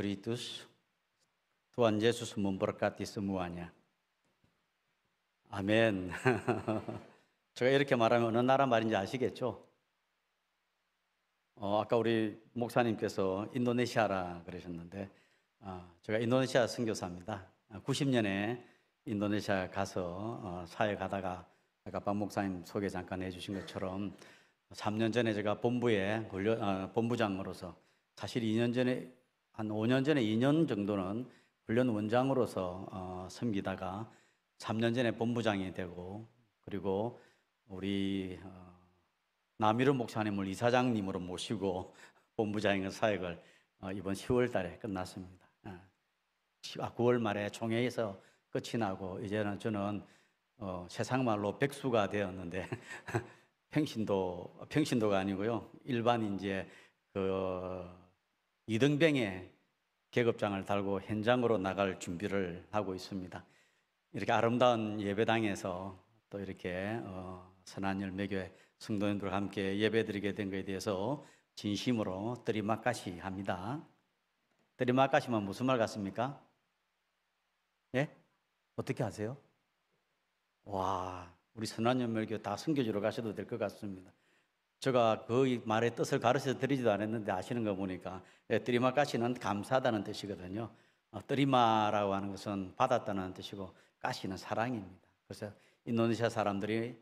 Spiritus, Tuhan Yesus memberkati semuanya. 아멘. 제가 이렇게 말하면 어느 나라 말인지 아시겠죠? 아까 우리 목사님께서 인도네시아라 그러셨는데, 제가 인도네시아 선교사입니다. 90년에 인도네시아 가서 사역하다가 아까 박 목사님 소개 잠깐 해주신 것처럼 3년 전에 제가 본부에 본부장으로서, 사실 2년 전에 한 5년 전에 2년 정도는 훈련 원장으로서 섬기다가 3년 전에 본부장이 되고, 그리고 우리 남일훈 목사님을 이사장님으로 모시고 본부장의 사역을 이번 10월 달에 끝났습니다. 9월 말에 총회에서 끝이 나고, 이제는 저는 세상 말로 백수가 되었는데 평신도가 아니고요, 일반 이제 이등병의 계급장을 달고 현장으로 나갈 준비를 하고 있습니다. 이렇게 아름다운 예배당에서 또 이렇게 선한 열매교회 성도님들과 함께 예배드리게 된 것에 대해서 진심으로 뜨리마까시 합니다. 뜨리마까시면 무슨 말 같습니까? 예? 어떻게 아세요? 와, 우리 선한 열매교회 다 선교지로 가셔도 될 것 같습니다. 제가 그 말의 뜻을 가르쳐 드리지도 않았는데 아시는 거 보니까, 뜨리마까시는 감사하다는 뜻이거든요. 뜨리마라고 하는 것은 받았다는 뜻이고, 까시는 사랑입니다. 그래서 인도네시아 사람들이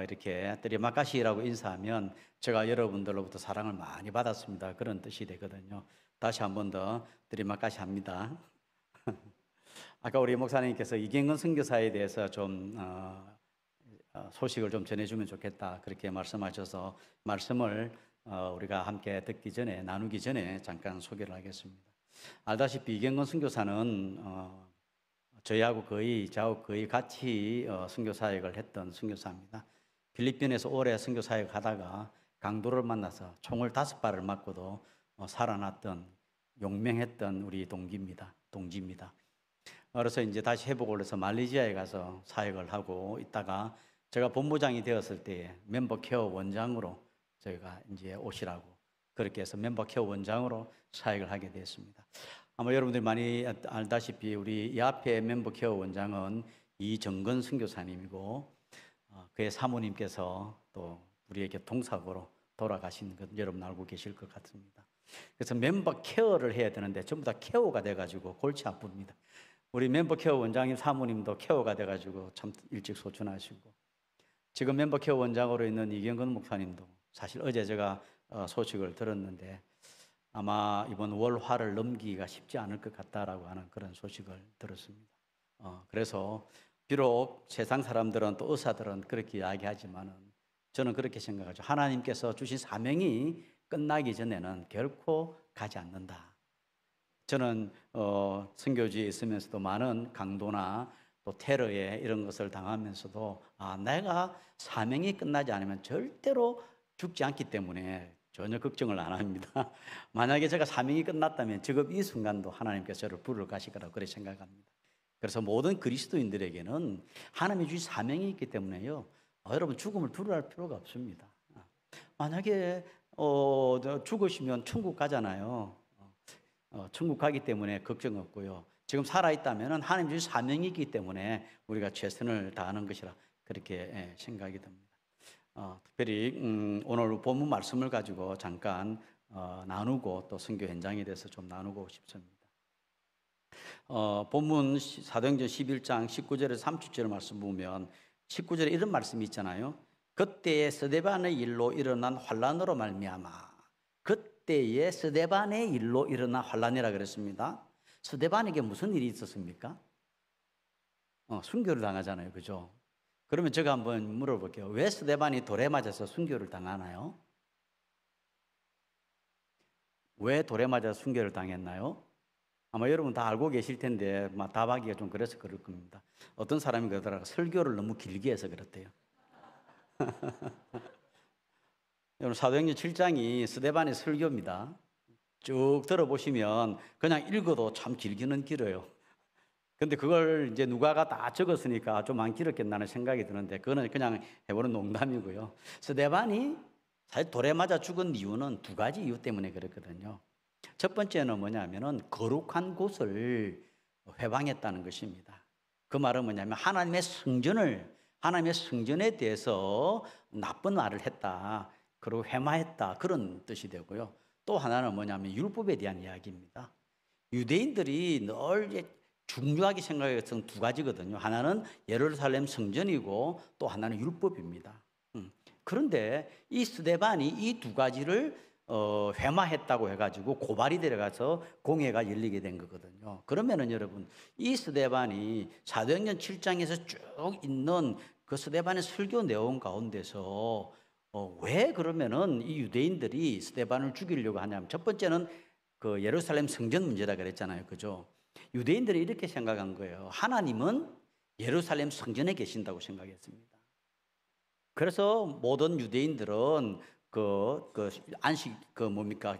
이렇게 뜨리마까시라고 인사하면 제가 여러분들로부터 사랑을 많이 받았습니다, 그런 뜻이 되거든요. 다시 한 번 더 뜨리마까시 합니다. 아까 우리 목사님께서 이경근 선교사에 대해서 좀 소식을 좀 전해주면 좋겠다, 그렇게 말씀하셔서 말씀을 우리가 함께 듣기 전에, 나누기 전에 잠깐 소개를 하겠습니다. 알다시피 이경근 선교사는 저하고 거의 같이 선교 사역을 했던 선교사입니다. 필리핀에서 오래 선교 사역하다가 강도를 만나서 총을 5발을 맞고도 살아났던, 용맹했던 우리 동지입니다. 그래서 이제 다시 회복을 해서 말레이시아에 가서 사역을 하고 있다가, 제가 본부장이 되었을 때 멤버 케어 원장으로 저희가 이제 오시라고, 그렇게 해서 멤버 케어 원장으로 사역을 하게 되었습니다. 아마 여러분들이 많이 알다시피 우리 이 앞에 멤버 케어 원장은 이정근 선교사님이고, 그의 사모님께서 또 우리에게 동사고로 돌아가신 것 여러분 알고 계실 것 같습니다. 그래서 멤버 케어를 해야 되는데 전부 다 케어가 돼가지고 골치 아픕니다. 우리 멤버 케어 원장님 사모님도 케어가 돼가지고 참 일찍 소천하시고, 지금 멤버 케어 원장으로 있는 이경근 목사님도 사실 어제 제가 소식을 들었는데 아마 이번 월화를 넘기기가 쉽지 않을 것 같다라고 하는 그런 소식을 들었습니다. 그래서 비록 세상 사람들은 또 의사들은 그렇게 이야기하지만은 저는 그렇게 생각하죠. 하나님께서 주신 사명이 끝나기 전에는 결코 가지 않는다. 저는 선교지에 있으면서도 많은 강도나 또 테러에 이런 것을 당하면서도 내가 사명이 끝나지 않으면 절대로 죽지 않기 때문에 전혀 걱정을 안 합니다. 만약에 제가 사명이 끝났다면 지금 이 순간도 하나님께서 저를 부르러 가실 거라고 그렇게 생각합니다. 그래서 모든 그리스도인들에게는 하나님이 주신 사명이 있기 때문에요, 여러분 죽음을 두려워할 필요가 없습니다. 만약에 죽으시면 천국 가잖아요. 천국 가기 때문에 걱정 없고요. 지금 살아있다면 하나님 주신 사명이 있기 때문에 우리가 최선을 다하는 것이라 그렇게 생각이 듭니다. 특별히 오늘 본문 말씀을 가지고 잠깐 나누고 또 선교 현장에 대해서 좀 나누고 싶습니다. 본문 사도행전 11장 19절에서 30절 말씀 보면 19절에 이런 말씀이 있잖아요. 그때의 스데반의 일로 일어난 환란으로 말미암아. 그때의 스데반의 일로 일어난 환란이라 그랬습니다. 스데반에게 무슨 일이 있었습니까? 순교를 당하잖아요, 그죠? 그러면 제가 한번 물어볼게요. 왜 스데반이 돌에 맞아서 순교를 당하나요? 왜 돌에 맞아서 순교를 당했나요? 아마 여러분 다 알고 계실 텐데 답하기가 좀 그래서 그럴 겁니다. 어떤 사람이 그러더라고요. 설교를 너무 길게 해서 그렇대요. 여러분 사도행전 7장이 스데반의 설교입니다. 쭉 들어보시면 그냥 읽어도 참 길기는 길어요. 근데 그걸 이제 누가가 다 적었으니까 좀 안 길었겠나는 생각이 드는데, 그거는 그냥 해보는 농담이고요. 스데반이 사실 돌에 맞아 죽은 이유는 2가지 이유 때문에 그렇거든요. 첫 번째는 뭐냐면은 거룩한 곳을 회방했다는 것입니다. 그 말은 뭐냐면 하나님의 성전에 대해서 나쁜 말을 했다. 그리고 회마했다. 그런 뜻이 되고요. 또 하나는 뭐냐면 율법에 대한 이야기입니다. 유대인들이 늘 이제 중요하게 생각했던 두 가지거든요. 하나는 예루살렘 성전이고 또 하나는 율법입니다. 그런데 이 스데반이 이 두 가지를 회마했다고 해가지고 고발이 들어가서 공회가 열리게 된 거거든요. 그러면은 여러분, 이 스데반이 사도행전 7장에서 쭉 있는 그 스데반의 설교 내용 가운데서 왜 그러면은 이 유대인들이 스데반을 죽이려고 하냐면, 첫 번째는 그 예루살렘 성전 문제다 그랬잖아요. 그죠? 유대인들이 이렇게 생각한 거예요. 하나님은 예루살렘 성전에 계신다고 생각했습니다. 그래서 모든 유대인들은 안식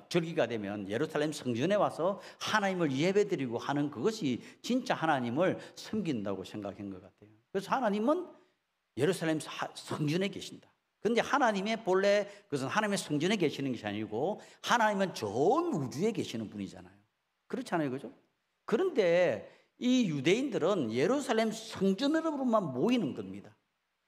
절기가 되면 예루살렘 성전에 와서 하나님을 예배드리고 하는 그것이 진짜 하나님을 섬긴다고 생각한 것 같아요. 그래서 하나님은 예루살렘 성전에 계신다. 그런데 하나님의 본래 그것은 하나님의 성전에 계시는 것이 아니고 하나님은 전 우주에 계시는 분이잖아요. 그렇잖아요, 그죠? 그런데 이 유대인들은 예루살렘 성전으로만 모이는 겁니다.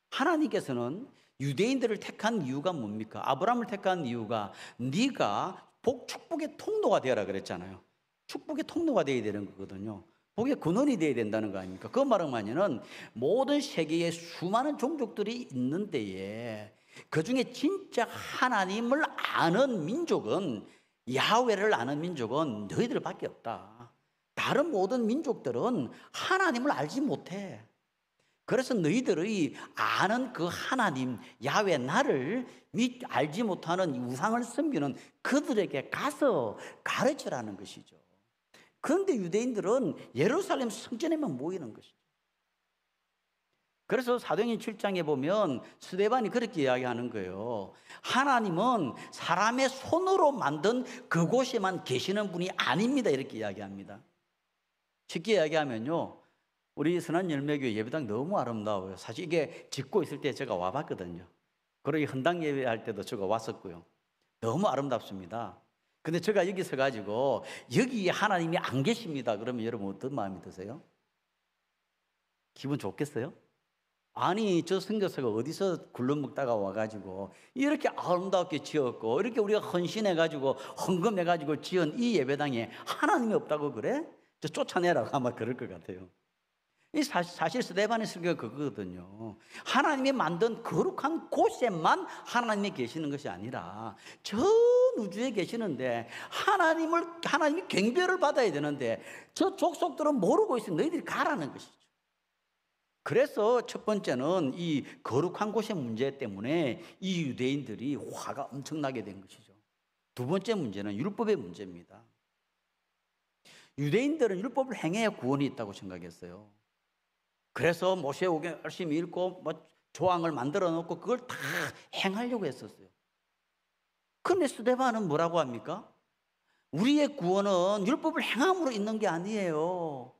하나님께서는 유대인들을 택한 이유가 뭡니까? 아브라함을 택한 이유가 네가 축복의 통로가 되어라 그랬잖아요. 축복의 통로가 되어야 되는 거거든요. 복의 근원이 되어야 된다는 거 아닙니까? 그 말은 뭐냐면 모든 세계에 수많은 종족들이 있는 데에 그중에 진짜 하나님을 아는 민족은, 야훼를 아는 민족은 너희들밖에 없다. 다른 모든 민족들은 하나님을 알지 못해. 그래서 너희들의 아는 그 하나님, 야훼 나를 알지 못하는 우상을 섬기는 그들에게 가서 가르치라는 것이죠. 그런데 유대인들은 예루살렘 성전에만 모이는 것이죠. 그래서 사도행전 7장에 보면 스데반이 그렇게 이야기하는 거예요. 하나님은 사람의 손으로 만든 그곳에만 계시는 분이 아닙니다. 이렇게 이야기합니다. 쉽게 이야기하면요, 우리 선한열매교회 예배당 너무 아름다워요. 사실 이게 짓고 있을 때 제가 와봤거든요. 그리고 헌당 예배할 때도 제가 왔었고요. 너무 아름답습니다. 근데 제가 여기 서가지고 여기 하나님이 안 계십니다 그러면 여러분 어떤 마음이 드세요? 기분 좋겠어요? 아니, 저 선교사가 어디서 굴러먹다가 와가지고 이렇게 아름답게 지었고 이렇게 우리가 헌신해가지고 헌금해가지고 지은 이 예배당에 하나님이 없다고 그래? 저 쫓아내라고 아마 그럴 것 같아요. 이 사실 스데반의 설교가 그거거든요. 하나님이 만든 거룩한 곳에만 하나님이 계시는 것이 아니라 전 우주에 계시는데 하나님이 경배를 받아야 되는데 저 족속들은 모르고 있으니 너희들이 가라는 것이죠. 그래서 첫 번째는 이 거룩한 곳의 문제 때문에 이 유대인들이 화가 엄청나게 된 것이죠. 두 번째 문제는 율법의 문제입니다. 유대인들은 율법을 행해야 구원이 있다고 생각했어요. 그래서 모세오경 열심히 읽고 조항을 만들어 놓고 그걸 다 행하려고 했었어요. 그런데 스데반은 뭐라고 합니까? 우리의 구원은 율법을 행함으로 있는 게 아니에요.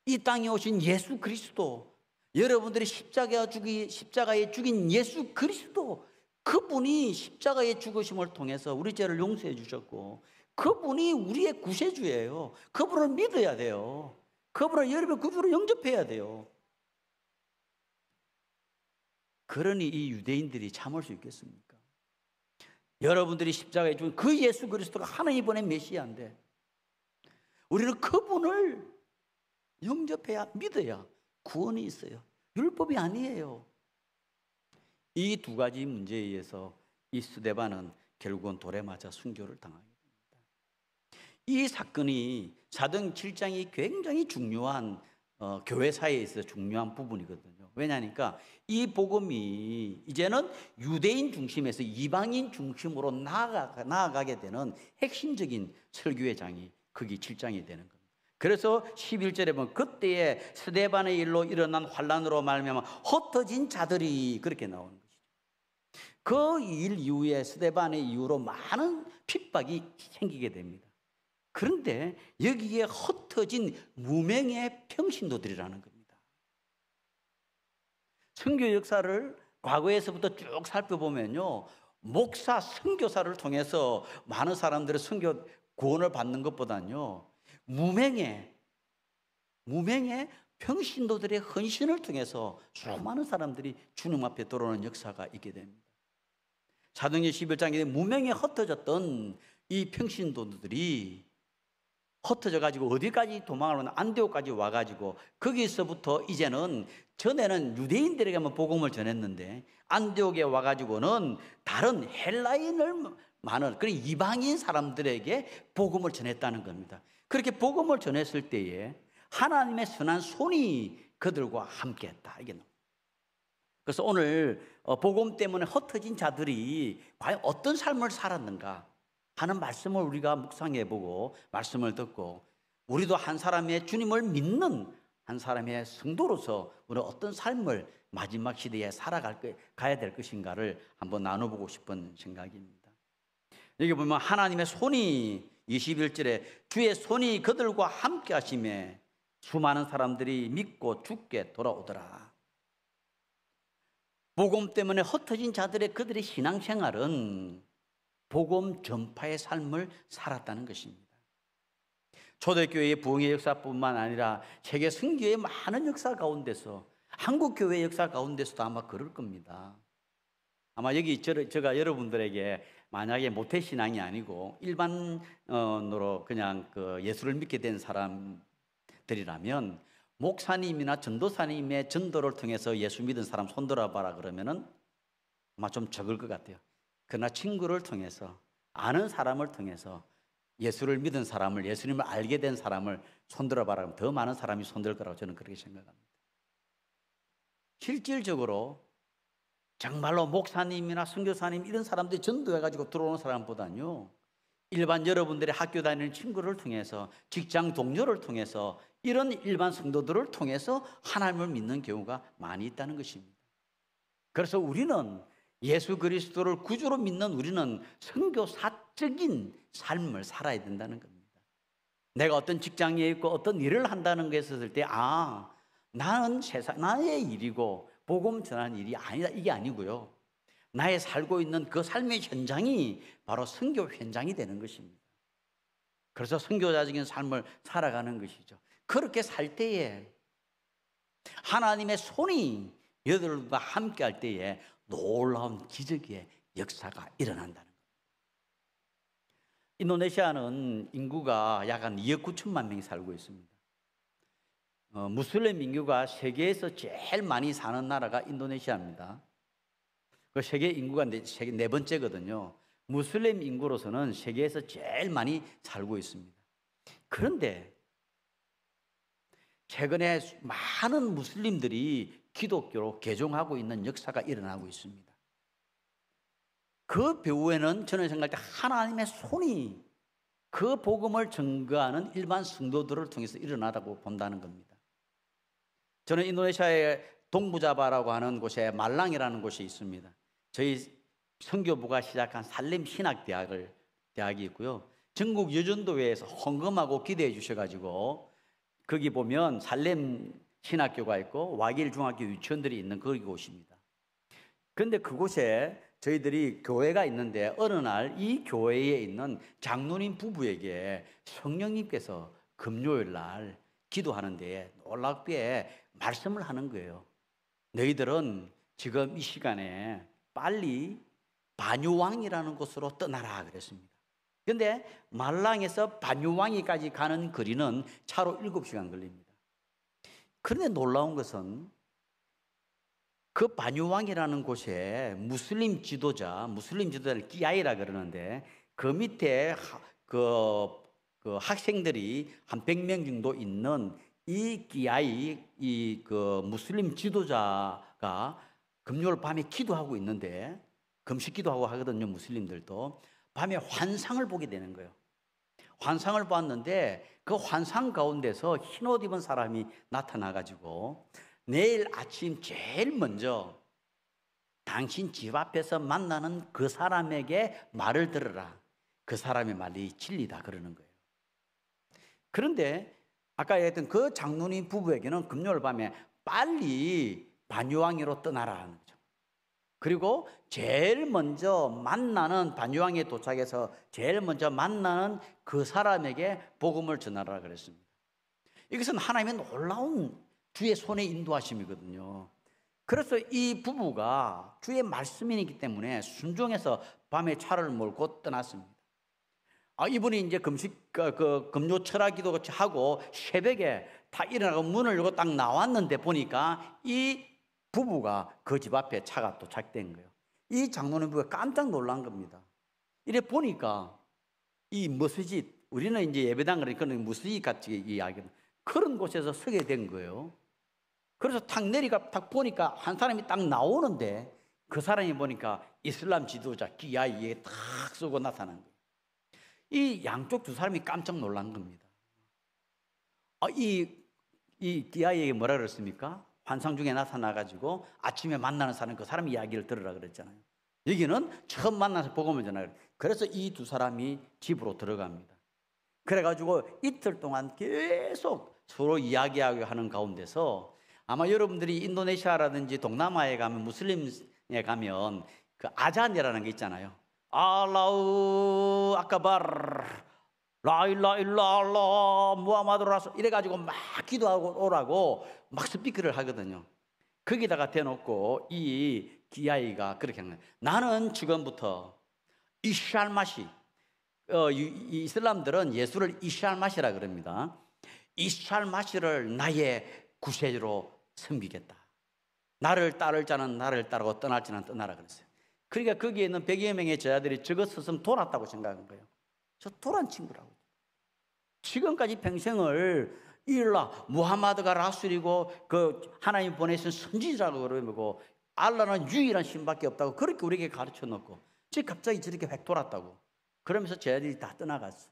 이 땅에 오신 예수 그리스도, 여러분들이 십자가에 죽인 예수 그리스도, 그분이 십자가의 죽으심을 통해서 우리 죄를 용서해 주셨고 그분이 우리의 구세주예요. 그분을 믿어야 돼요. 그분을 영접해야 돼요. 그러니 이 유대인들이 참을 수 있겠습니까? 여러분들이 십자가에 죽은 그 예수 그리스도가 하나님이 보낸 메시아인데 우리는 그분을 영접해야, 믿어야 구원이 있어요. 율법이 아니에요. 이 두 가지 문제에 의해서 이 스데반은 결국은 돌에 맞아 순교를 당하게 됩니다. 이 사건이 사도행전 7장이 굉장히 중요한 교회사에 있어서 중요한 부분이거든요. 왜냐하니까 이 복음이 이제는 유대인 중심에서 이방인 중심으로 나아가게 되는 핵심적인 설교의 장이 거기 7장이 되는 겁니다. 그래서 11절에 보면 그때에 스데반의 일로 일어난 환난으로 말미암아 흩어진 자들이, 그렇게 나오는 것이죠. 그 일 이후에 스데반의 이후로 많은 핍박이 생기게 됩니다. 그런데 여기에 흩어진 무명의 평신도들이라는 겁니다. 선교 역사를 과거에서부터 쭉 살펴보면요, 목사, 선교사를 통해서 많은 사람들의 선교 구원을 받는 것보다는요, 무명의 평신도들의 헌신을 통해서 수많은 사람들이 주님 앞에 돌아오는 역사가 있게 됩니다. 사도행전 11장에 무명에 흩어졌던 이 평신도들이 흩어져 가지고 어디까지 도망을 오나 안디옥까지 와 가지고 거기서부터 이제는 전에는 유대인들에게만 복음을 전했는데 안디옥에 와 가지고는 다른 헬라인을 많은 그런 이방인 사람들에게 복음을 전했다는 겁니다. 그렇게 복음을 전했을 때에 하나님의 선한 손이 그들과 함께했다. 이게 그래서 오늘 복음 때문에 흩어진 자들이 과연 어떤 삶을 살았는가 하는 말씀을 우리가 묵상해보고 말씀을 듣고 우리도 한 사람의 주님을 믿는 한 사람의 성도로서 우리는 어떤 삶을 마지막 시대에 가야 될 것인가를 한번 나눠보고 싶은 생각입니다. 여기 보면 하나님의 손이 21절에 주의 손이 그들과 함께 하심에 수많은 사람들이 믿고 죽게 돌아오더라. 복음 때문에 흩어진 자들의 그들의 신앙생활은 복음 전파의 삶을 살았다는 것입니다. 초대교회의 부흥의 역사뿐만 아니라 세계 선교의 많은 역사 가운데서 한국교회의 역사 가운데서도 아마 그럴 겁니다. 아마 여기 제가 여러분들에게 만약에 모태신앙이 아니고 일반으로 그냥 그 예수를 믿게 된 사람들이라면 목사님이나 전도사님의 전도를 통해서 예수 믿은 사람 손들어봐라 그러면은 아마 좀 적을 것 같아요. 그러나 친구를 통해서 아는 사람을 통해서 예수를 믿은 사람을 예수님을 알게 된 사람을 손들어봐라 하면 더 많은 사람이 손들 거라고 저는 그렇게 생각합니다. 실질적으로 정말로 목사님이나 선교사님 이런 사람들이 전도해가지고 들어오는 사람보다는요 일반 여러분들의 학교 다니는 친구를 통해서 직장 동료를 통해서 이런 일반 성도들을 통해서 하나님을 믿는 경우가 많이 있다는 것입니다. 그래서 우리는 예수 그리스도를 구주로 믿는 우리는 선교사적인 삶을 살아야 된다는 겁니다. 내가 어떤 직장에 있고 어떤 일을 한다는 것에 있을 때 나는 나의 일이고 복음 전하는 일이 아니다 이게 아니고요. 나의 살고 있는 그 삶의 현장이 바로 선교 현장이 되는 것입니다. 그래서 선교자적인 삶을 살아가는 것이죠. 그렇게 살 때에 하나님의 손이 여러분과 함께 할 때에 놀라운 기적의 역사가 일어난다는 겁니다. 인도네시아는 인구가 약 한 2억 9천만 명이 살고 있습니다. 무슬림 인구가 세계에서 제일 많이 사는 나라가 인도네시아입니다. 그 세계 인구가 세계 네 번째거든요. 무슬림 인구로서는 세계에서 제일 많이 살고 있습니다. 그런데 최근에 많은 무슬림들이 기독교로 개종하고 있는 역사가 일어나고 있습니다. 그 배후에는 저는 생각할 때 하나님의 손이 그 복음을 증거하는 일반 성도들을 통해서 일어나다고 본다는 겁니다. 저는 인도네시아의 동부자바라고 하는 곳에 말랑이라는 곳이 있습니다. 저희 선교부가 시작한 살림 대학이 있고요. 전국 여전도회에서 헌금하고 기대해 주셔가지고 거기 보면 살렘 신학교가 있고 와길 중학교 유치원들이 있는 그 곳입니다. 그런데 그곳에 저희들이 교회가 있는데 어느 날 이 교회에 있는 장로님 부부에게 성령님께서 금요일 날 기도하는데 놀랍게 말씀을 하는 거예요. 너희들은 지금 이 시간에 빨리 바뉴왕이라는 곳으로 떠나라 그랬습니다. 그런데 말랑에서 바뉴왕이까지 가는 거리는 차로 7시간 걸립니다. 그런데 놀라운 것은 그 바뉴왕이라는 곳에 무슬림 지도자를 끼아이라 그러는데 그 밑에 그 학생들이 한 100명 정도 있는 이 끼아이 그 무슬림 지도자가 금요일 밤에 기도하고 있는데 금식 기도하고 하거든요. 무슬림들도 밤에 환상을 보게 되는 거예요. 환상을 봤는데 그 환상 가운데서 흰옷 입은 사람이 나타나가지고 내일 아침 제일 먼저 당신 집 앞에서 만나는 그 사람에게 말을 들으라. 그 사람의 말이 진리다 그러는 거예요. 그런데 아까 얘기했던 그 장로님 부부에게는 금요일 밤에 빨리 바뉴왕이로 떠나라는 거죠. 그리고 제일 먼저 만나는 반유황에 도착해서 제일 먼저 만나는 그 사람에게 복음을 전하라 그랬습니다. 이것은 하나님의 놀라운 주의 손의 인도하심이거든요. 그래서 이 부부가 주의 말씀이기 때문에 순종해서 밤에 차를 몰고 떠났습니다. 이분이 이제 금요 철학기도 같이 하고 새벽에 다 일어나고 문을 열고 딱 나왔는데 보니까 이 부부가 그 집 앞에 차가 도착된 거예요. 이 장로님 부부가 깜짝 놀란 겁니다. 이래 보니까 이 머스짓, 우리는 이제 예배당 그러니까 머스짓 같이 이야기는 그런 곳에서 서게 된 거예요. 그래서 탁 내리가 탁 보니까 한 사람이 딱 나오는데 그 사람이 보니까 이슬람 지도자 기야이에 탁 쏘고 나타난 거예요. 이 양쪽 두 사람이 깜짝 놀란 겁니다. 이 기야이에게 뭐라 그랬습니까? 환상 중에 나타나가지고 아침에 만나는 사람, 그 사람 이야기를 들으라 그랬잖아요. 여기는 처음 만나서 복음을 전하라. 그래서 이 두 사람이 집으로 들어갑니다. 그래가지고 이틀 동안 계속 서로 이야기하고 하는 가운데서 아마 여러분들이 인도네시아라든지 동남아에 가면, 무슬림에 가면 그 아잔이라는 게 있잖아요. 알라우 아까바르 라일라일라라 무하마드 라수 이래가지고 막 기도하고 오라고 막 스피커를 하거든요. 거기다가 대놓고 이 기아이가 그렇게 하는 거예요. 나는 지금부터 이샬마시, 이슬람들은 예수를 이샬마시라 그럽니다. 이샬마시를 나의 구세주로 섬기겠다. 나를 따를 자는 나를 따르고 떠날 자는 떠나라 그랬어요. 그러니까 거기에 있는 100여 명의 제자들이 저거 스스로 돌았다고 생각한 거예요. 저 돌한 친구라고. 지금까지 평생을 일라 무하마드가 라술이고 그 하나님 보내신 선지자라고 그러고 알라는 유일한 신밖에 없다고 그렇게 우리에게 가르쳐 놓고 지금 갑자기 저렇게 획 돌았다고 그러면서 제자들이 다 떠나갔어.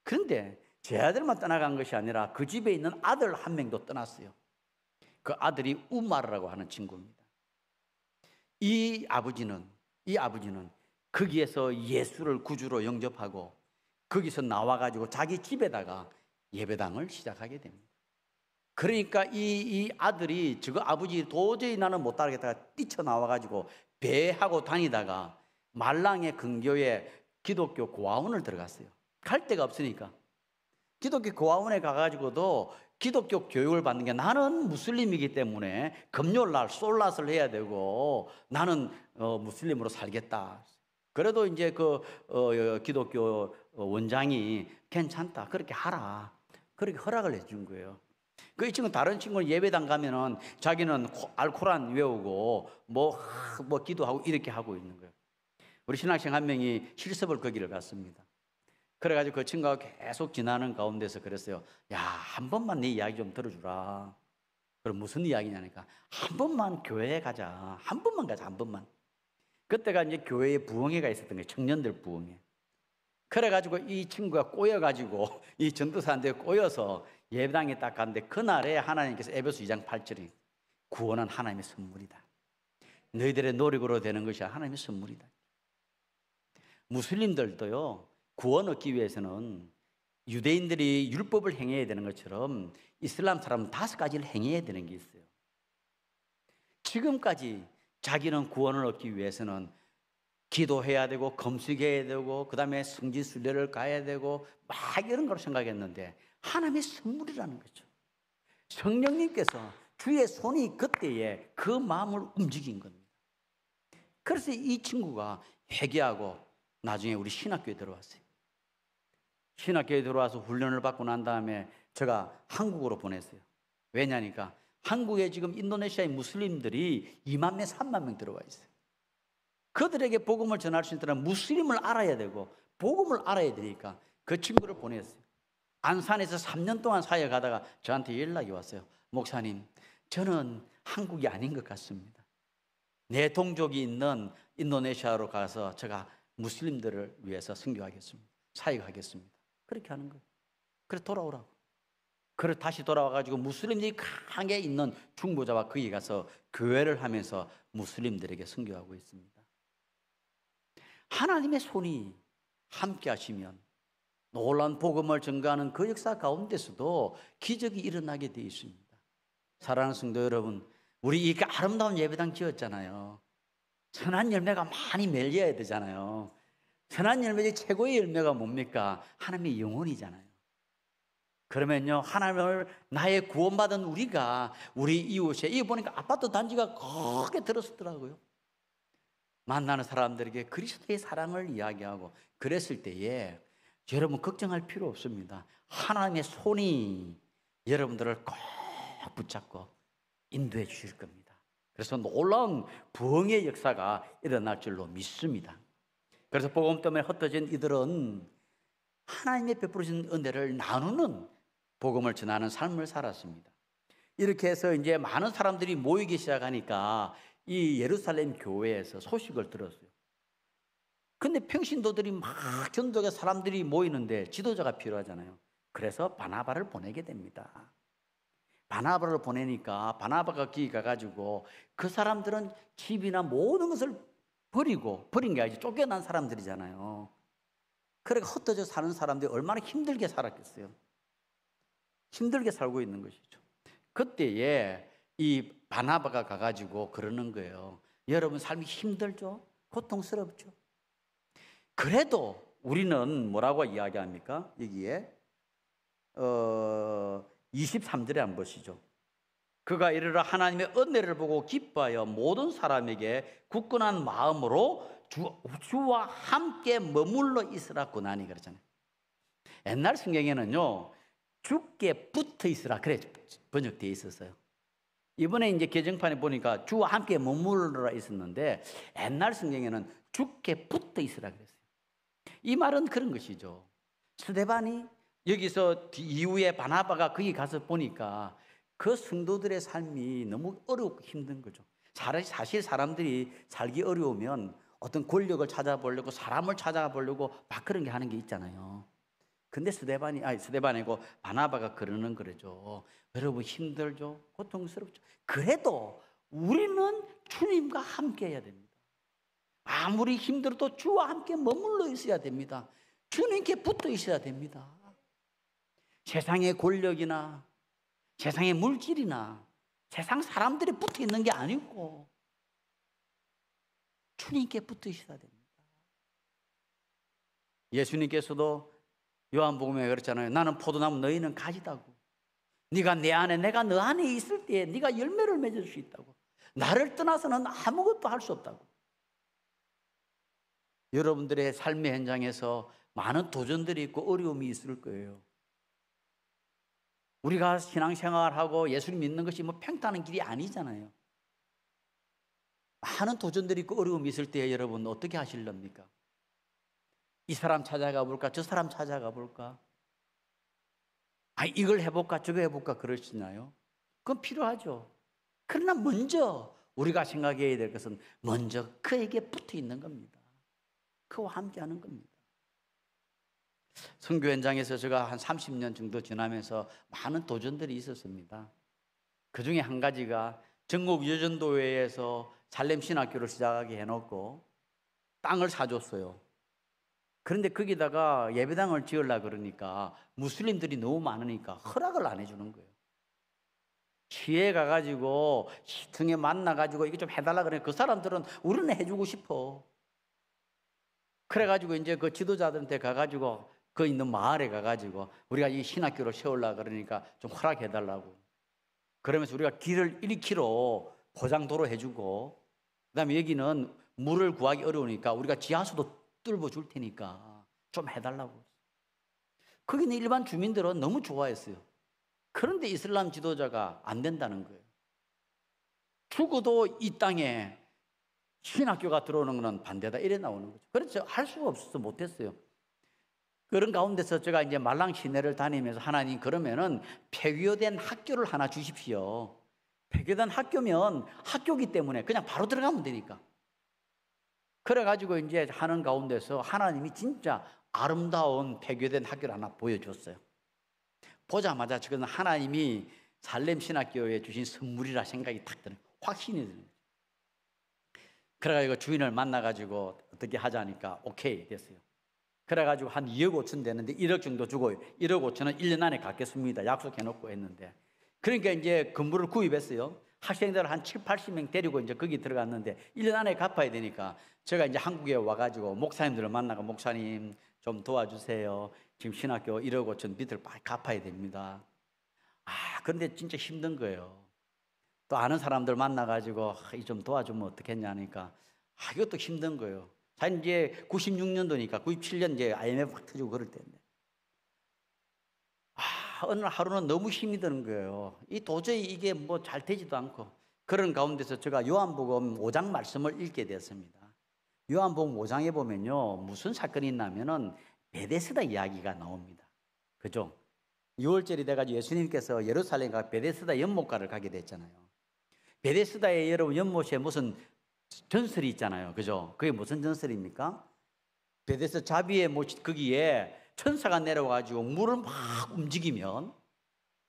그런데 제자들만 떠나간 것이 아니라 그 집에 있는 아들 한 명도 떠났어요. 그 아들이 우마르라고 하는 친구입니다. 이 아버지는 거기에서 예수를 구주로 영접하고 거기서 나와가지고 자기 집에다가 예배당을 시작하게 됩니다. 그러니까 이 아들이 저거 아버지 도저히 나는 못 따르겠다가 뛰쳐나와가지고 배하고 다니다가 말랑의 근교에 기독교 고아원을 들어갔어요. 갈 데가 없으니까. 기독교 고아원에 가가지고도 기독교 교육을 받는 게 나는 무슬림이기 때문에 금요일날 솔랏을 해야 되고 나는 무슬림으로 살겠다. 그래도 이제 기독교 원장이 괜찮다. 그렇게 하라. 그렇게 허락을 해준 거예요. 그 친구 다른 친구는 예배당 가면은 자기는 알코란 외우고 뭐 기도하고 이렇게 하고 있는 거예요. 우리 신학생 한 명이 실습을 거기를 갔습니다. 그래가지고 그 친구가 계속 지나는 가운데서 그랬어요. 야, 한 번만 네 이야기 좀 들어주라. 그럼 무슨 이야기냐니까 한 번만 교회에 가자. 한 번만 가자. 한 번만. 그때가 이제 교회에 부흥회가 있었던 거예요. 청년들 부흥회. 그래가지고 이 친구가 꼬여가지고 이 전도사한테 꼬여서 예배당에 딱 갔는데 그날에 하나님께서 에베소 2장 8절에 구원은 하나님의 선물이다. 너희들의 노력으로 되는 것이 하나님의 선물이다. 무슬림들도요. 구원 얻기 위해서는 유대인들이 율법을 행해야 되는 것처럼 이슬람 사람은 5가지를 행해야 되는 게 있어요. 지금까지 자기는 구원을 얻기 위해서는 기도해야 되고 금식해야 되고 그 다음에 성지순례를 가야 되고 막 이런 걸 생각했는데 하나님의 선물이라는 거죠. 성령님께서 주의 손이 그때에 그 마음을 움직인 겁니다. 그래서 이 친구가 회개하고 나중에 우리 신학교에 들어왔어요. 신학교에 들어와서 훈련을 받고 난 다음에 제가 한국으로 보냈어요. 왜냐니까 한국에 지금 인도네시아의 무슬림들이 2만 명, 3만 명 들어와 있어요. 그들에게 복음을 전할 수 있다면 무슬림을 알아야 되고 복음을 알아야 되니까 그 친구를 보냈어요. 안산에서 3년 동안 사역하다가 저한테 연락이 왔어요. 목사님, 저는 한국이 아닌 것 같습니다. 내 동족이 있는 인도네시아로 가서 제가 무슬림들을 위해서 선교하겠습니다. 사역하겠습니다. 그렇게 하는 거예요. 그래 돌아오라고. 그래 다시 돌아와가지고 무슬림들이 강하게 있는 중보자와 거기 가서 교회를 하면서 무슬림들에게 선교하고 있습니다. 하나님의 손이 함께 하시면 놀라운 복음을 전가하는 그 역사 가운데서도 기적이 일어나게 되어 있습니다. 사랑하는 성도 여러분, 우리 이 아름다운 예배당 지었잖아요. 선한 열매가 많이 맺려야 되잖아요. 선한 열매 중 최고의 열매가 뭡니까? 하나님의 영혼이잖아요. 그러면요, 하나님을 나의 구원받은 우리가 우리 이웃에, 이거 보니까 아파트 단지가 크게 들었었더라고요. 만나는 사람들에게 그리스도의 사랑을 이야기하고 그랬을 때에 여러분 걱정할 필요 없습니다. 하나님의 손이 여러분들을 꼭 붙잡고 인도해 주실 겁니다. 그래서 놀라운 부흥의 역사가 일어날 줄로 믿습니다. 그래서 복음 때문에 흩어진 이들은 하나님의 베풀으신 은혜를 나누는 복음을 전하는 삶을 살았습니다. 이렇게 해서 이제 많은 사람들이 모이기 시작하니까 이 예루살렘 교회에서 소식을 들었어요. 근데 평신도들이 막 전도에 사람들이 모이는데 지도자가 필요하잖아요. 그래서 바나바를 보내게 됩니다. 바나바를 보내니까 바나바가 거기 가가지고 그 사람들은 집이나 모든 것을 버린 게 아니지 쫓겨난 사람들이잖아요. 그러니까 흩어져 사는 사람들이 얼마나 힘들게 살았겠어요. 힘들게 살고 있는 것이죠. 그때에 이 바나바가 가가지고 그러는 거예요. 여러분 삶이 힘들죠? 고통스럽죠? 그래도 우리는 뭐라고 이야기합니까? 여기에 23절에 한번 보시죠. 그가 이르러 하나님의 은혜를 보고 기뻐하여 모든 사람에게 굳건한 마음으로 주와 함께 머물러 있으라 고나니 그러잖아요. 옛날 성경에는요 주께 붙어 있으라 그래 번역되어 있었어요. 이번에 이제 개정판에 보니까 주와 함께 머물러라 있었는데 옛날 성경에는 주께 붙어 있으라 그랬어요. 이 말은 그런 것이죠. 스데반이 여기서 이후에 바나바가 거기 가서 보니까 그 성도들의 삶이 너무 어렵고 힘든 거죠. 사실 사람들이 살기 어려우면 어떤 권력을 찾아보려고 사람을 찾아보려고 막 그런 게 하는 게 있잖아요. 근데 스데반이고 바나바가 그러는 거죠. 여러분 힘들죠? 고통스럽죠? 그래도 우리는 주님과 함께 해야 됩니다. 아무리 힘들어도 주와 함께 머물러 있어야 됩니다. 주님께 붙어 있어야 됩니다. 세상의 권력이나 세상의 물질이나 세상 사람들이 붙어 있는 게 아니고 주님께 붙어 있어야 됩니다. 예수님께서도 요한복음에 그랬잖아요. 나는 포도나무 너희는 가지다고. 네가 내 안에 내가 너 안에 있을 때 네가 열매를 맺을 수 있다고. 나를 떠나서는 아무것도 할 수 없다고. 여러분들의 삶의 현장에서 많은 도전들이 있고 어려움이 있을 거예요. 우리가 신앙생활하고 예수를 믿는 것이 뭐 평탄한 길이 아니잖아요. 많은 도전들이 있고 어려움이 있을 때 여러분 어떻게 하실랍니까? 이 사람 찾아가 볼까? 저 사람 찾아가 볼까? 이걸 해볼까? 저거 해볼까? 그러시나요? 그건 필요하죠. 그러나 먼저 우리가 생각해야 될 것은 먼저 그에게 붙어 있는 겁니다. 그와 함께 하는 겁니다. 선교 현장에서 제가 한 30년 정도 지나면서 많은 도전들이 있었습니다. 그 중에 한 가지가 전국 여전도회에서 살렘신학교를 시작하게 해놓고 땅을 사줬어요. 그런데 거기다가 예배당을 지으려고 그러니까 무슬림들이 너무 많으니까 허락을 안 해주는 거예요. 시에 가가지고 시청에 만나가지고 이거 좀 해달라 그래. 그 사람들은 우리는 해주고 싶어. 그래가지고 이제 그 지도자들한테 가가지고 그 있는 마을에 가가지고 우리가 이 신학교를 세우려고 그러니까 좀 허락해달라고. 그러면서 우리가 길을 1km 포장도로 해주고 그다음에 여기는 물을 구하기 어려우니까 우리가 지하수도 뚫어 줄 테니까 좀 해달라고. 거기는 일반 주민들은 너무 좋아했어요. 그런데 이슬람 지도자가 안 된다는 거예요. 죽어도 이 땅에 신학교가 들어오는 것은 반대다 이래 나오는 거죠. 그래서 할 수가 없어서 못했어요. 그런 가운데서 제가 이제 말랑 시내를 다니면서 하나님 그러면은 폐교된 학교를 하나 주십시오. 폐교된 학교면 학교기 때문에 그냥 바로 들어가면 되니까. 그래가지고 이제 하는 가운데서 하나님이 진짜 아름다운 폐교된 학교를 하나 보여줬어요. 보자마자 저건 하나님이 살렘 신학교에 주신 선물이라 생각이 탁 드는, 확신이 드는 거예요. 그래가지고 주인을 만나가지고 어떻게 하자니까 오케이 됐어요. 그래가지고 한 2억 5천 되는데 1억 정도 주고 1억 5천은 1년 안에 갚겠습니다. 약속해놓고 했는데 그러니까 이제 건물을 구입했어요. 학생들 한 7, 80명 데리고 이제 거기 들어갔는데 1년 안에 갚아야 되니까 제가 이제 한국에 와가지고 목사님들을 만나고 목사님 좀 도와주세요. 지금 신학교 1억 5천 빚을 갚아야 됩니다. 그런데 진짜 힘든 거예요. 또 아는 사람들 만나가지고 좀 도와주면 어떻겠냐니까 이것도 힘든 거예요. 사실 이제 96년도니까 97년 이제 IMF 확 터지고 그럴 때인데 어느 하루는 너무 힘이 드는 거예요. 도저히 이게 뭐 잘 되지도 않고 그런 가운데서 제가 요한복음 5장 말씀을 읽게 되었습니다. 요한복음 5장에 보면요 무슨 사건이 있냐면은 베데스다 이야기가 나옵니다. 그죠? 6월절이 돼가지고 예수님께서 예루살렘 가 베데스다 연못가를 가게 됐잖아요. 베데스다에 여러분 연못에 무슨 전설이 있잖아요. 그죠? 그게 무슨 전설입니까? 베데스다 자비의 못 거기에 천사가 내려와가지고 물을 막 움직이면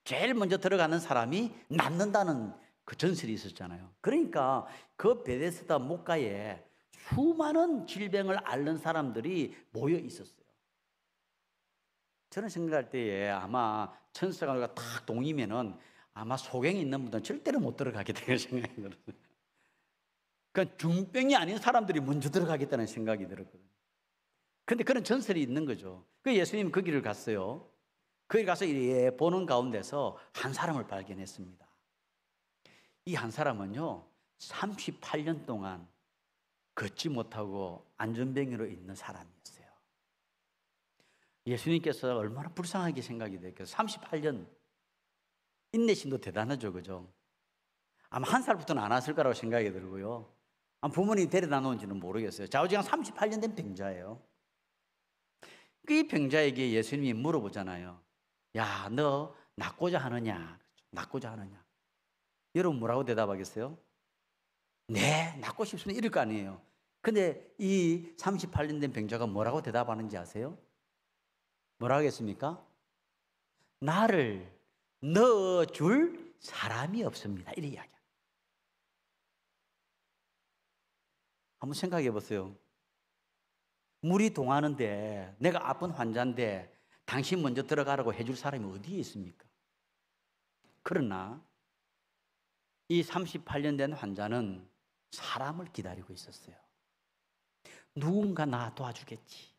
제일 먼저 들어가는 사람이 낫는다는 그 전설이 있었잖아요. 그러니까 그 베데스다 못가에 수많은 질병을 앓는 사람들이 모여 있었어요. 저는 생각할 때에 아마 천사가 딱 동이면은 아마 소경이 있는 분들은 절대로 못 들어가겠다는 생각이 들어요. 그러니까 중병이 아닌 사람들이 먼저 들어가겠다는 생각이 들었거든요. 그런데 그런 전설이 있는 거죠. 그 예수님 그 길을 갔어요. 거기 가서 보는 가운데서 한 사람을 발견했습니다. 이 한 사람은요 38년 동안 걷지 못하고 안전병으로 있는 사람이었어요. 예수님께서 얼마나 불쌍하게 생각이 됐겠어요. 38년 인내심도 대단하죠. 그죠? 아마 한 살부터는 안 왔을 거라고 생각이 들고요. 아마 부모님이 데려다 놓은지는 모르겠어요. 좌우지간 38년 된 병자예요. 이 병자에게 예수님이 물어보잖아요. 야, 너 낫고자 하느냐? 낫고자 하느냐? 여러분 뭐라고 대답하겠어요? 네, 낫고 싶습니다. 이럴 거 아니에요. 근데 이 38년 된 병자가 뭐라고 대답하는지 아세요? 뭐라고 하겠습니까? 나를 넣어줄 사람이 없습니다. 이렇게 이야기합니다. 한번 생각해 보세요. 물이 동하는데 내가 아픈 환자인데 당신 먼저 들어가라고 해줄 사람이 어디에 있습니까? 그러나 이 38년 된 환자는 사람을 기다리고 있었어요. 누군가 나 도와주겠지.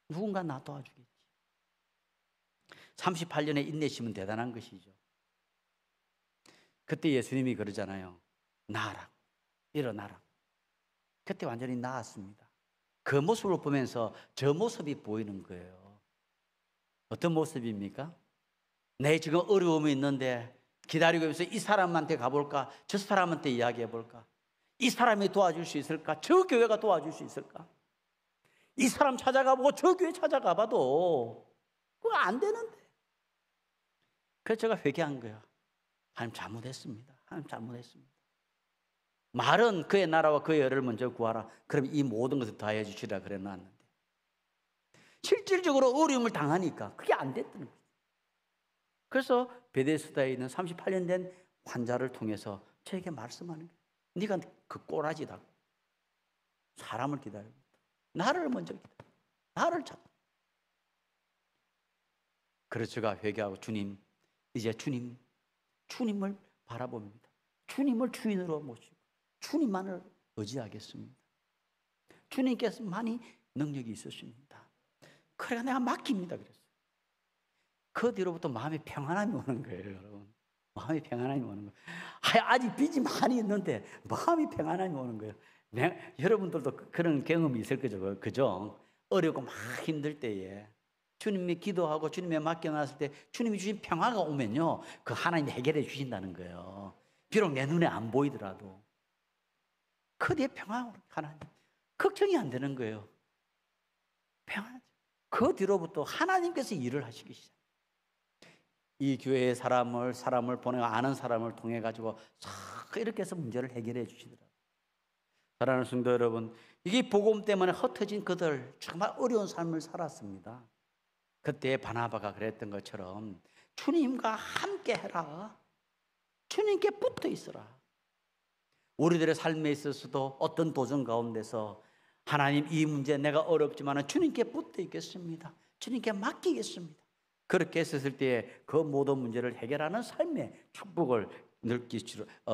누군가 나 도와주겠지. 38년의 인내심은 대단한 것이죠. 그때 예수님이 그러잖아요. 나아라. 일어나라. 그때 완전히 나았습니다. 그 모습을 보면서 저 모습이 보이는 거예요. 어떤 모습입니까? 내 지금 어려움이 있는데 기다리고 있어서 이 사람한테 가볼까? 저 사람한테 이야기해 볼까? 이 사람이 도와줄 수 있을까? 저 교회가 도와줄 수 있을까? 이 사람 찾아가보고 저 교회 찾아가봐도 그거 안 되는데. 그래서 제가 회개한 거예요. 하나님 잘못했습니다. 하나님 잘못했습니다. 말은 그의 나라와 그의 의를 먼저 구하라. 그럼 이 모든 것을 다해 주시라 그래 놨는데 실질적으로 어려움을 당하니까 그게 안 됐다는 거죠. 그래서 베데스다에 있는 38년 된 환자를 통해서 저에게 말씀하는 거예요. 네가 그 꼬라지다. 사람을 기다려. 나를 먼저 기다려. 나를 찾아. 그래서 제가 회개하고 주님, 이제 주님을 바라봅니다. 주님을 주인으로 모시고 주님만을 의지하겠습니다. 주님께서만이 능력이 있으십니다. 그래가 내가 맡깁니다. 그랬어요. 그 뒤로부터 마음에 평안함이 오는 거예요, 여러분. 마음이 평안함이 오는 거예요. 아직 빚이 많이 있는데 마음이 평안함이 오는 거예요. 여러분들도 그런 경험이 있을 거죠. 그죠? 어렵고 막 힘들 때에 주님이 기도하고 주님에 맡겨놨을 때 주님이 주신 평화가 오면요, 그 하나님이 해결해 주신다는 거예요. 비록 내 눈에 안 보이더라도 그 뒤에 평화, 하나님 걱정이 안 되는 거예요. 평안하죠. 그 뒤로부터 하나님께서 일을 하시기 시작. 이 교회의 사람을 보내 아는 사람을 통해 가지고 이렇게 해서 문제를 해결해 주시더라고요. 사랑하는 성도 여러분, 이게 복음 때문에 흩어진 그들 정말 어려운 삶을 살았습니다. 그때 바나바가 그랬던 것처럼 주님과 함께 해라. 주님께 붙어 있어라. 우리들의 삶에 있어서도 어떤 도전 가운데서 하나님, 이 문제 내가 어렵지만 주님께 붙어 있겠습니다. 주님께 맡기겠습니다. 그렇게 했었을 때 그 모든 문제를 해결하는 삶의 축복을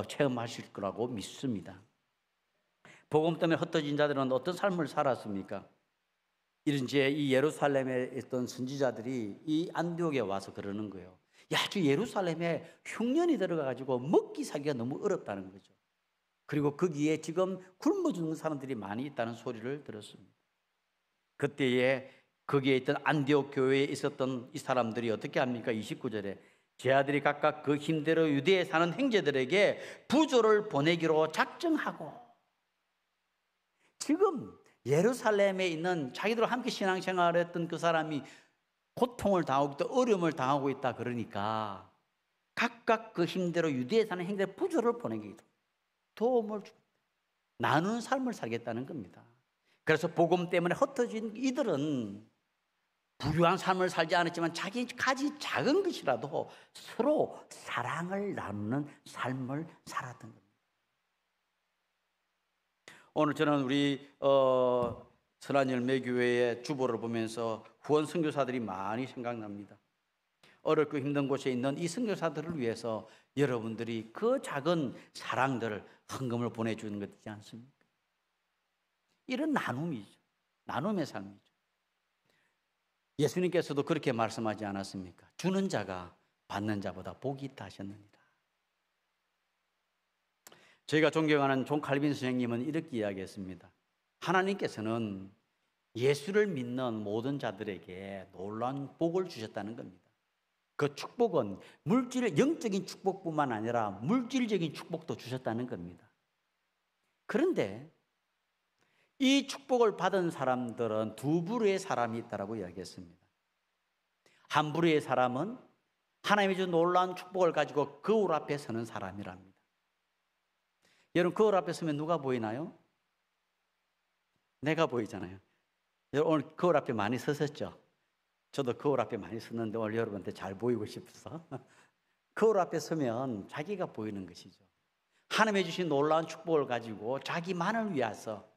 체험하실 거라고 믿습니다. 복음 때문에 흩어진 자들은 어떤 삶을 살았습니까? 이제 이 예루살렘에 있던 선지자들이 이 안디옥에 와서 그러는 거예요. 야, 저 예루살렘에 흉년이 들어가가지고 먹기 사기가 너무 어렵다는 거죠. 그리고 거기에 지금 굶어 죽는 사람들이 많이 있다는 소리를 들었습니다. 그때에 거기에 있던 안디옥 교회에 있었던 이 사람들이 어떻게 합니까? 29절에 제 아들이 각각 그 힘대로 유대에 사는 형제들에게 부조를 보내기로 작정하고, 지금 예루살렘에 있는 자기들과 함께 신앙생활을 했던 그 사람이 고통을 당하고 있다, 어려움을 당하고 있다 그러니까 각각 그 힘대로 유대에 사는 형제들 부조를 보내기로 도움을 주고 나누는 삶을 살겠다는 겁니다. 그래서 복음 때문에 흩어진 이들은 부유한 삶을 살지 않았지만 자기 가지 작은 것이라도 서로 사랑을 나누는 삶을 살았던 겁니다. 오늘 저는 우리 선한열매교회의 주보를 보면서 후원 선교사들이 많이 생각납니다. 어렵고 힘든 곳에 있는 이 선교사들을 위해서 여러분들이 그 작은 사랑들을 헌금을 보내주는 것이지 않습니까? 이런 나눔이죠. 나눔의 삶이죠. 예수님께서도 그렇게 말씀하지 않았습니까? 주는 자가 받는 자보다 복이 있다 하셨느니라. 저희가 존경하는 존 칼빈 선생님은 이렇게 이야기했습니다. 하나님께서는 예수를 믿는 모든 자들에게 놀라운 복을 주셨다는 겁니다. 그 축복은 영적인 축복뿐만 아니라 물질적인 축복도 주셨다는 겁니다. 그런데 이 축복을 받은 사람들은 두 부류의 사람이 있다고 이야기했습니다. 한 부류의 사람은 하나님이 준 놀라운 축복을 가지고 거울 앞에 서는 사람이랍니다. 여러분, 거울 앞에 서면 누가 보이나요? 내가 보이잖아요. 여러분, 오늘 거울 앞에 많이 서셨죠? 저도 거울 앞에 많이 섰는데 오늘 여러분한테 잘 보이고 싶어서 거울 앞에 서면 자기가 보이는 것이죠. 하나님이 주신 놀라운 축복을 가지고 자기만을 위해서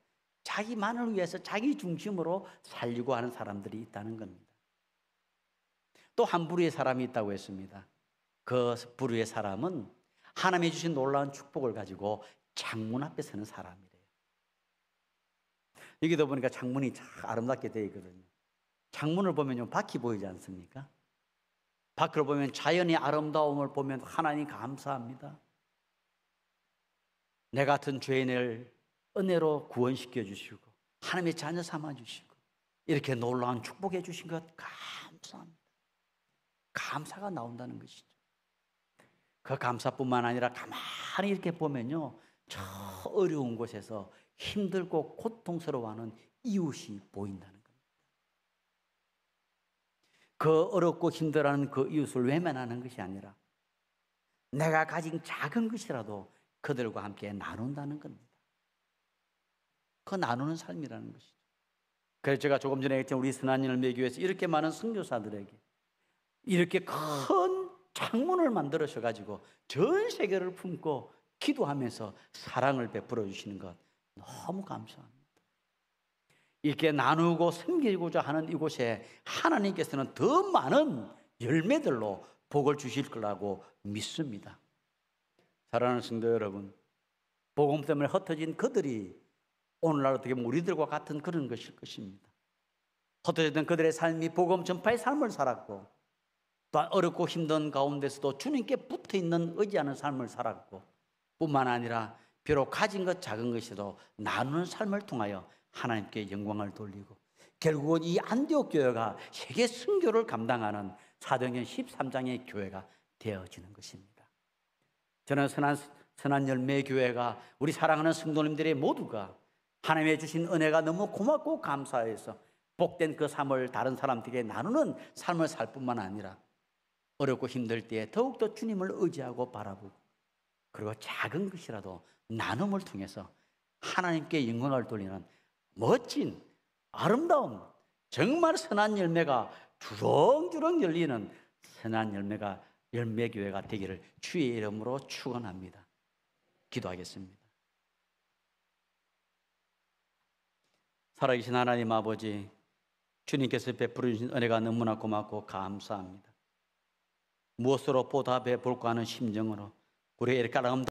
자기 중심으로 살려고 하는 사람들이 있다는 겁니다. 또 한 부류의 사람이 있다고 했습니다. 그 부류의 사람은 하나님이 주신 놀라운 축복을 가지고 창문 앞에 서는 사람이래요. 여기도 보니까 창문이 참 아름답게 되어 있거든요. 창문을 보면 밖이 보이지 않습니까? 밖을 보면 자연의 아름다움을 보면 하나님 감사합니다. 내 같은 죄인을 은혜로 구원시켜 주시고 하나님의 자녀 삼아 주시고 이렇게 놀라운 축복해 주신 것 감사합니다. 감사가 나온다는 것이죠. 그 감사뿐만 아니라 가만히 이렇게 보면요, 저 어려운 곳에서 힘들고 고통스러워하는 이웃이 보인다는 겁니다. 그 어렵고 힘들어하는 그 이웃을 외면하는 것이 아니라 내가 가진 작은 것이라도 그들과 함께 나눈다는 겁니다. 그 나누는 삶이라는 것이죠. 그래서 제가 조금 전에 했던 우리 선한열매교회에서 이렇게 많은 선교사들에게 이렇게 큰 창문을 만들어셔가지고 전 세계를 품고 기도하면서 사랑을 베풀어 주시는 것 너무 감사합니다. 이렇게 나누고 섬기고자 하는 이곳에 하나님께서는 더 많은 열매들로 복을 주실 거라고 믿습니다. 사랑하는 성도 여러분, 복음 때문에 흩어진 그들이 오늘날 어떻게 보면 우리들과 같은 그런 것일 것입니다. 흩어졌던 그들의 삶이 복음 전파의 삶을 살았고 또한 어렵고 힘든 가운데서도 주님께 붙어있는 의지하는 삶을 살았고 뿐만 아니라 비록 가진 것 작은 것이라도 나누는 삶을 통하여 하나님께 영광을 돌리고 결국은 이 안디옥 교회가 세계 선교를 감당하는 사도행전 13장의 교회가 되어지는 것입니다. 저는 선한 열매 교회가 우리 사랑하는 성도님들의 모두가 하나님의 주신 은혜가 너무 고맙고 감사해서 복된 그 삶을 다른 사람들에게 나누는 삶을 살 뿐만 아니라 어렵고 힘들 때에 더욱더 주님을 의지하고 바라보고 그리고 작은 것이라도 나눔을 통해서 하나님께 영광을 돌리는 멋진 아름다운 정말 선한 열매가 주렁주렁 열리는 선한 열매교회가 되기를 주의 이름으로 축원합니다. 기도하겠습니다. 살아계신 하나님 아버지, 주님께서 베풀어 주신 은혜가 너무나 고맙고 감사합니다. 무엇으로 보답해 볼까 하는 심정으로 우리가 이렇게 아름다운